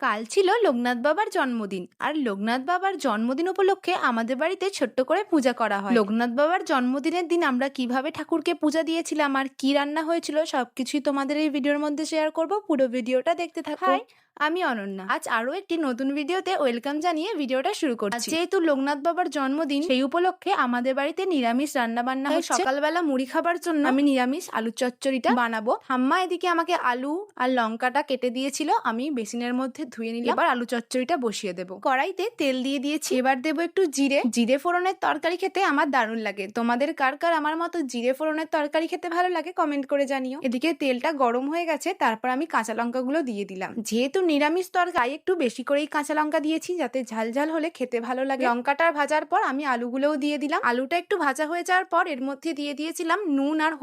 কাল ছিল লোকনাথ বাবার জন্মদিন, আর লোকনাথ বাবার জন্মদিন উপলক্ষে আমাদের বাড়িতে ছোট্ট করে পূজা করা হয়। লোকনাথ বাবার জন্মদিনের দিন আমরা কিভাবে ঠাকুরকে পূজা দিয়েছিলাম আর কি রান্না হয়েছিল সবকিছুই তোমাদের এই ভিডিওর মধ্যে শেয়ার করব। পুরো ভিডিওটা দেখতে থাকো। হাই, আমি অনন্যা। আজ আরো একটি নতুন ভিডিওতে ওয়েলকাম জানিয়ে ভিডিওটা শুরু করছি। যেহেতু লোকনাথ বাবার জন্মদিন, সেই উপলক্ষে আমাদের বাড়িতে নিরামিষ রান্না বান্না হচ্ছে। সকালবেলা মুড়ি খাবার জন্য আমি নিরামিষ আলু চচ্চড়িটা বানাবো। ঠাম্মা এদিকে আমাকে আলু আর লঙ্কাটা কেটে দিয়েছিল, আমি বেসিনের মধ্যে ধুয়ে নিলাম। এবার আলু চচ্চড়িটা বসিয়ে দেবো। কড়াইতে তেল দিয়ে দিয়েছি, এবার দেবো একটু জিরে। জিরে ফোড়নের তরকারি খেতে আমার দারুণ লাগে। তোমাদের কার কার আমার মতো জিরে ফোড়নের তরকারি খেতে ভালো লাগে কমেন্ট করে জানিও। এদিকে তেলটা গরম হয়ে গেছে, তারপর আমি কাঁচা লঙ্কাগুলো দিয়ে দিলাম। যেহেতু নিরামিষ তরকারি একটু বেশি করেই কাঁচা লঙ্কা দিয়েছি, যাতে ঝাল ঝাল হলে খেতে ভালো লাগে। লঙ্কাটা ভাজার পর আমি আলুগুলোও দিয়ে দিলাম। আলুটা একটু ভাজা হয়ে যাওয়ার পর এর মধ্যে দিয়ে দিয়েছিলাম নুন আর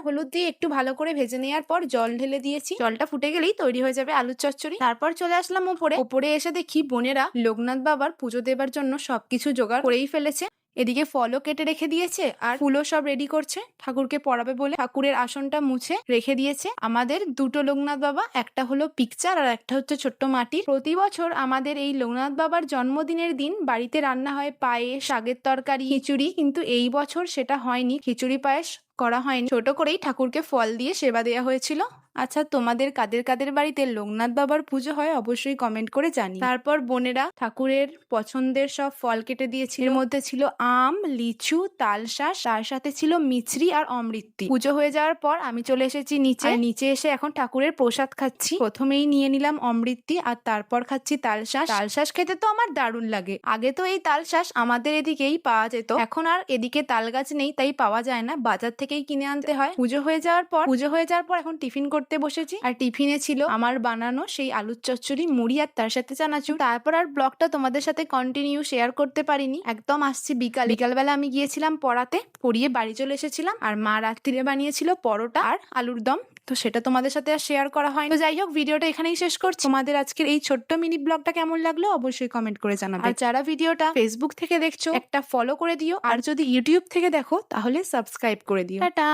হলুদ দিয়ে একটু ভালো করে ভেজে নেওয়ার পর জল ঢেলে দিয়েছি। জলটা ফুটে গেলেই তৈরি হয়ে যাবে আলুর চচ্চড়ি। তারপর চলে আসলাম ওপরে এসে দেখি বোনেরা লোকনাথ বাবার পুজো দেবার জন্য সবকিছু জোগাড় করেই ফেলেছে। এদিকে ফলও কেটে রেখে দিয়েছে আর ফুলও সব রেডি করছে। ঠাকুরকে পড়াবে বলে ঠাকুরের আসনটা মুছে রেখে দিয়েছে। আমাদের দুটো লোকনাথ বাবা, একটা হলো পিকচার আর একটা হচ্ছে ছোট্ট মাটির। প্রতি বছর আমাদের এই লোকনাথ বাবার জন্মদিনের দিন বাড়িতে রান্না হয় পায়েস, শাকের তরকারি, খিচুড়ি, কিন্তু এই বছর সেটা হয়নি। খিচুড়ি পায়েস করা হয়নি। ছোট করেই ঠাকুরকে ফল দিয়ে সেবা দেওয়া হয়েছিল। আচ্ছা, তোমাদের কাদের কাদের বাড়িতে লোকনাথ বাবার পুজো হয় অবশ্যই কমেন্ট করে জানি। তারপর বোনেরা ঠাকুরের পছন্দের সব ফল কেটে দিয়েছিল। এর মধ্যে ছিল আম, লিচু, তালশাঁস, তার সাথে ছিল মিছরি আর অমৃতি। পুজো হয়ে যাওয়ার পর আমি চলে এসেছি নিচে এসে এখন ঠাকুরের প্রসাদ খাচ্ছি। প্রথমেই নিয়ে নিলাম অমৃতি আর তারপর খাচ্ছি তালশাঁস। তালশাঁস খেতে তো আমার দারুণ লাগে। আগে তো এই তালশাঁস আমাদের এদিকেই পাওয়া যেত, এখন আর এদিকে তাল গাছ নেই, তাই পাওয়া যায় না, বাজার থেকেই কিনে আনতে হয়। পুজো হয়ে যাওয়ার পর এখন টিফিন করতে বসেছি। আর টিফিনে ছিল আমার বানানো সেই আলুর চচ্চড়ি, মুড়ি আর তার সাথে চানাচুর। তারপর আর ব্লগটা তোমাদের সাথে কন্টিনিউ শেয়ার করতে পারিনি। একদম আসছি বিকালবেলা আমি গিয়েছিলাম পড়িয়ে বাড়ি চলে এসেছিলাম। আর মা রাত্রিরে বানিয়েছিল পরোটা আর আলুর দম, তো সেটা তোমাদের সাথে আর শেয়ার করা হয়নি। তো যাই হোক, ভিডিওটা এখানেই শেষ করছি। তোমাদের আজকের এই ছোট্ট মিনি ব্লগটা কেমন লাগলো অবশ্যই কমেন্ট করে জানাবে। আর যারা ভিডিওটা ফেসবুক থেকে দেখছো একটা ফলো করে দিও, আর যদি ইউটিউব থেকে দেখো তাহলে সাবস্ক্রাইব করে দিও। টাটা।